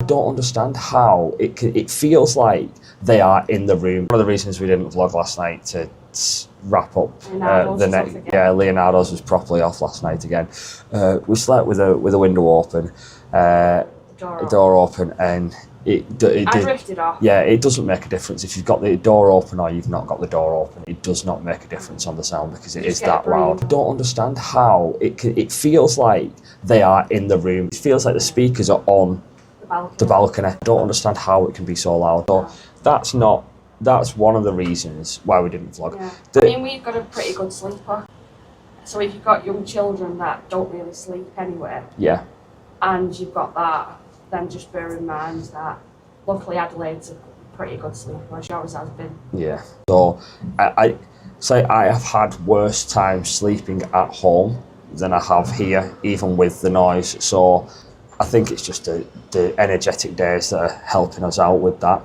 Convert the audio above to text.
don't understand how it feels like they are in the room. One of the reasons we didn't vlog last night to wrap up the next, Leonardo's was properly off last night again. We slept with a window open, door open, and it drifted off. Yeah, it doesn't make a difference if you've got the door open or you've not got the door open. It does not make a difference on the sound because it is that loud. I don't understand how it feels like they are in the room. It feels like the speakers are on the balcony. I don't understand how it can be so loud. So that's one of the reasons why we didn't vlog. Yeah. I mean, we've got a pretty good sleeper. So if you've got young children that don't really sleep anyway, and you've got that, then just bear in mind that luckily Adelaide's a pretty good sleeper. She always has been. Yeah. So I say I have had worse times sleeping at home than I have here, even with the noise. So I think it's just the energetic days that are helping us out with that.